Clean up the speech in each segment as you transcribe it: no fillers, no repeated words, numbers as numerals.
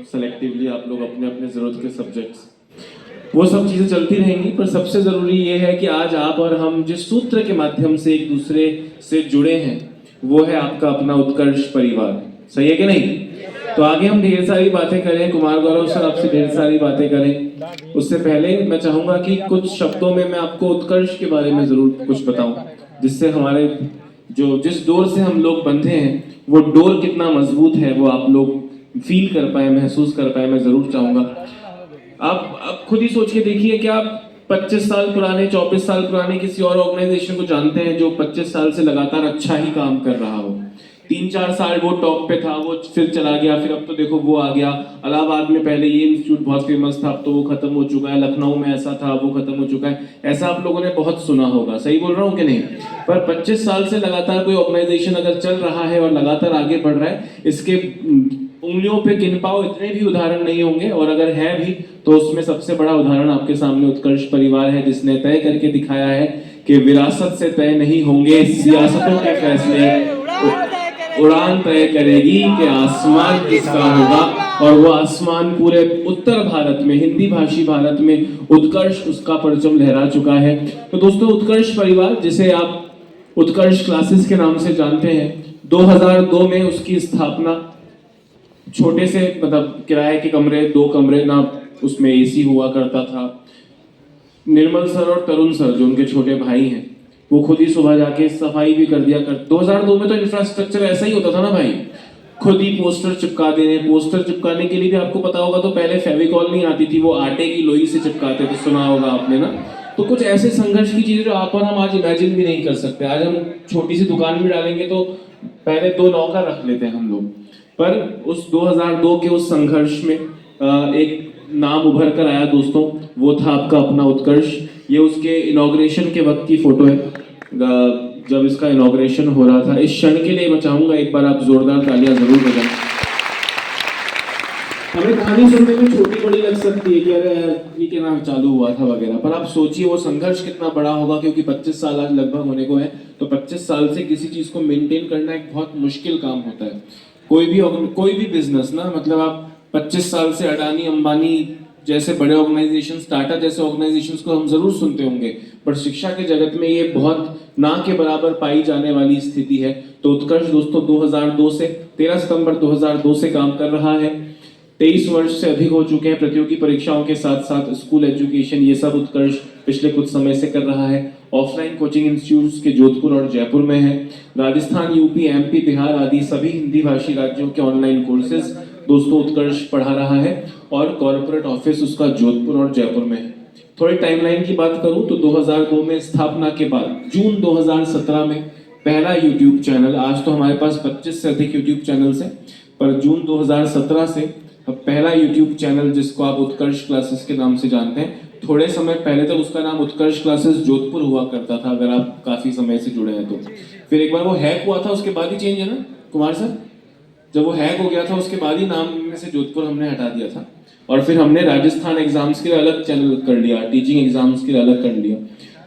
Selectively आप लोग अपने अपने ज़रूरत के सब्जेक्ट्स, वो सब चीज़ें चलती रहेंगी। पर सबसे ज़रूरी ये है कि आज आप और हम जिस सूत्र के माध्यम से एक दूसरे से जुड़े हैं वो है आपका अपना उत्कर्ष परिवार। सही है कि नहीं? तो आगे हम ढेर सारी बातें करें, कुमार गौरव सर आपसे ढेर सारी बातें करें। उससे पहले मैं चाहूँगा कि कुछ शब्दों में मैं आपको उत्कर्ष के बारे में ज़रूर कुछ बताऊँ, जिससे हमारे जिस डोर से हम लोग बंधे हैं वो डोर कितना मजबूत है वो आप लोग फील कर पाए, महसूस कर पाए, मैं ज़रूर चाहूँगा। आप खुद ही सोच के देखिए कि आप 25 साल पुराने, 24 साल पुराने किसी और ऑर्गेनाइजेशन को जानते हैं जो 25 साल से लगातार अच्छा ही काम कर रहा हो। 3-4 साल वो टॉप पे था, वो फिर चला गया, फिर अब तो देखो वो आ गया। इलाहाबाद में पहले ये इंस्टीट्यूट बहुत फेमस था, अब तो वो खत्म हो चुका है। लखनऊ में ऐसा था, वो खत्म हो चुका है। ऐसा आप लोगों ने बहुत सुना होगा, सही बोल रहा हूँ कि नहीं? पर 25 साल से लगातार कोई ऑर्गेनाइजेशन अगर चल रहा है और लगातार आगे बढ़ रहा है, इसके उंगलियों पे गिन पाओ इतने भी उदाहरण नहीं होंगे, और अगर है भी तो उसमें सबसे बड़ा उदाहरण आपके सामने उत्कर्ष परिवार है, जिसने तय करके दिखाया है कि विरासत से तय नहीं होंगे सियासतों के फैसले, उड़ान तय करेगी कि आसमान किसका होगा। और वो आसमान पूरे उत्तर भारत में, हिंदी भाषी भारत में उत्कर्ष उसका परचम लहरा चुका है। तो दोस्तों, उत्कर्ष परिवार, जिसे आप उत्कर्ष क्लासेस के नाम से जानते हैं, 2002 में उसकी स्थापना छोटे से, मतलब किराए के कमरे, 2 कमरे ना, उसमें एसी हुआ करता था। निर्मल सर और तरुण सर जो उनके छोटे भाई हैं, वो खुद ही सुबह जाके सफाई भी कर दिया कर। 2002 में तो इंफ्रास्ट्रक्चर ऐसा ही होता था ना भाई, खुद ही पोस्टर चिपका देने। पोस्टर चिपकाने के लिए भी आपको पता होगा तो पहले फेविकॉल नहीं आती थी, वो आटे की लोई से चिपकाते थे, सुना होगा आपने ना। तो कुछ ऐसे संघर्ष की चीजें जो आप और हम आज इमेजिन भी नहीं कर सकते। आज हम छोटी सी दुकान भी डालेंगे तो पहले 2 नौकर रख लेते हैं हम लोग। पर उस 2002 के उस संघर्ष में एक नाम उभर कर आया दोस्तों, वो था आपका अपना उत्कर्ष। ये उसके इनॉग्रेशन के वक्त की फोटो है, जब इसका इनॉग्रेशन हो रहा था। इस क्षण के लिए मैं चाहूंगा एक बार आप जोरदार तालियां जरूर बजाएं। हमें कहानी सुनने में छोटी बड़ी लग सकती है कि अरे ये के नाम चालू हुआ था वगैरह, पर आप सोचिए वो संघर्ष कितना बड़ा होगा, क्योंकि 25 साल आज लगभग होने को है। तो 25 साल से किसी चीज को मेंटेन करना एक बहुत मुश्किल काम होता है। कोई भी बिजनेस ना, मतलब आप 25 साल से अडानी अंबानी जैसे बड़े ऑर्गेनाइजेशंस, टाटा जैसे ऑर्गेनाइजेशंस को हम जरूर सुनते होंगे, पर शिक्षा के जगत में ये बहुत ना के बराबर पाई जाने वाली स्थिति है। तो उत्कर्ष दोस्तों 2002 से 13 सितंबर 2002 से काम कर रहा है। 23 वर्ष से अधिक हो चुके हैं। प्रतियोगी परीक्षाओं के साथ साथ स्कूल एजुकेशन, ये सब उत्कर्ष पिछले कुछ समय से कर रहा है। ऑफलाइन कोचिंग इंस्टीट्यूट्स के जोधपुर और जयपुर में है। राजस्थान, यूपी, एमपी, बिहार आदि सभी हिंदी भाषी राज्यों के ऑनलाइन कोर्सेज दोस्तों उत्कर्ष पढ़ा रहा है, और कॉर्पोरेट ऑफिस उसका जोधपुर और जयपुर में है। थोड़ी टाइमलाइन की बात करूं तो 2002 में स्थापना के बाद जून 2017 में पहला यूट्यूब चैनल, आज तो हमारे पास 25 से अधिक यूट्यूब चैनल्स हैं, पर जून 2017 से पहला यूट्यूब चैनल जिसको आप उत्कर्ष क्लासेस के नाम से जानते हैं, थोड़े समय पहले तक उसका नाम उत्कर्ष क्लासेस जोधपुर हुआ करता था, अगर आप काफी समय से जुड़े हैं तो। फिर एक बार वो हैक हुआ था, उसके बाद ही चेंज है ना कुमार सर, जब वो हैक हो गया था उसके बाद ही नाम में से जोधपुर हमने हटा दिया था। और फिर हमने राजस्थान एग्जाम्स के लिए अलग चैनल कर लिया, टीचिंग एग्जाम्स के लिए अलग कर लिया।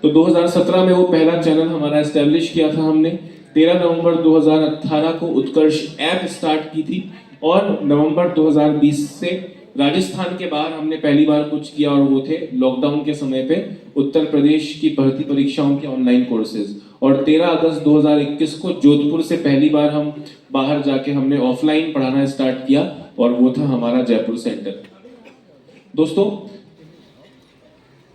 तो 2017 में वो पहला चैनल हमारा एस्टेब्लिश किया था हमने। 13 नवंबर 2018 को उत्कर्ष ऐप स्टार्ट की थी, और नवंबर 2020 से राजस्थान के बाहर हमने पहली बार कुछ किया, और वो थे लॉकडाउन के समय पे उत्तर प्रदेश की भर्ती परीक्षाओं के ऑनलाइन कोर्सेज। और 13 अगस्त 2021 को जोधपुर से पहली बार हम बाहर जाके हमने ऑफलाइन पढ़ाना स्टार्ट किया, और वो था हमारा जयपुर सेंटर। दोस्तों,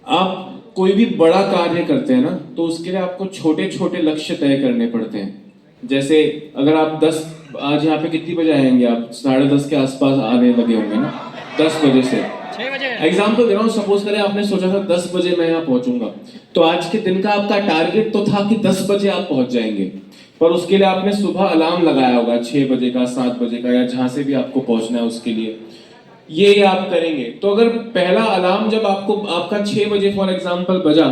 आप कोई भी बड़ा कार्य करते हैं ना, तो उसके लिए आपको छोटे छोटे लक्ष्य तय करने पड़ते हैं। जैसे अगर आप 10, आज यहाँ पे कितनी बजे आएंगे आप? 10:30 के आसपास आने लगे होंगे ना, 10 बजे से। 6 बजे एग्जाम तो दे रहा हूँ, सपोज करें आपने सोचा था 10 बजे मैं यहाँ पहुंचूंगा, तो आज के दिन का आपका टारगेट तो था कि 10 बजे आप पहुंच जाएंगे, पर उसके लिए आपने सुबह अलार्म लगाया होगा 6 बजे का, 7 बजे का, या जहां से भी आपको पहुंचना है उसके लिए। ये आप करेंगे तो अगर पहला अलार्म जब आपका 6 बजे फॉर एग्जांपल बजा,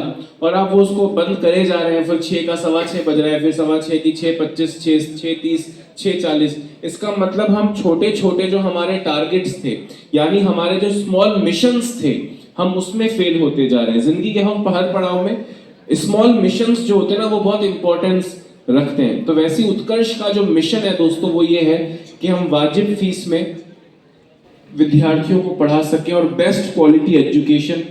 और आप वो उसको बंद करे जा रहे हैं, फिर 6 का 6:15 बज रहा है, फिर 6:15 की 6:25, 6:30, 6:40, इसका मतलब हम छोटे छोटे जो हमारे टारगेट्स थे, यानी हमारे जो स्मॉल मिशंस थे, हम उसमें फेल होते जा रहे हैं। जिंदगी के हम हर पड़ाव में स्मॉल मिशंस जो होते हैं ना, वो बहुत इंपॉर्टेंस रखते हैं। तो वैसे उत्कर्ष का जो मिशन है दोस्तों, वो ये है कि हम वाजिब फीस में विद्यार्थियों को पढ़ा सकें और बेस्ट क्वालिटी एजुकेशन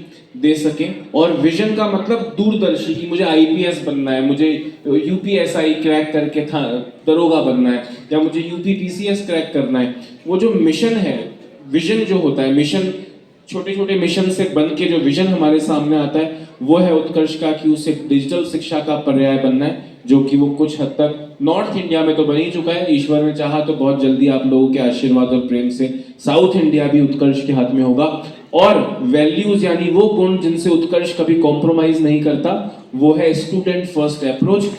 दे सकें। और विजन का मतलब दूरदर्शी की मुझे आईपीएस बनना है, मुझे यूपीएसआई क्रैक करके था दरोगा बनना है, या मुझे यूपीपीसीएस क्रैक करना है। वो जो मिशन है, विजन जो होता है, मिशन छोटे छोटे मिशन से बन के जो विजन हमारे सामने आता है वो है उत्कर्ष का कि उसे डिजिटल शिक्षा का पर्याय बनना है, जो कि वो कुछ हद तक नॉर्थ इंडिया में तो बन ही चुका है। ईश्वर ने चाहा तो बहुत जल्दी आप लोगों के आशीर्वाद और प्रेम से साउथ इंडिया भी उत्कर्ष के हाथ में होगा। और वैल्यूज यानी वो गुण जिनसे उत्कर्ष कभी कॉम्प्रोमाइज नहीं करता, वो है स्टूडेंट फर्स्ट अप्रोच।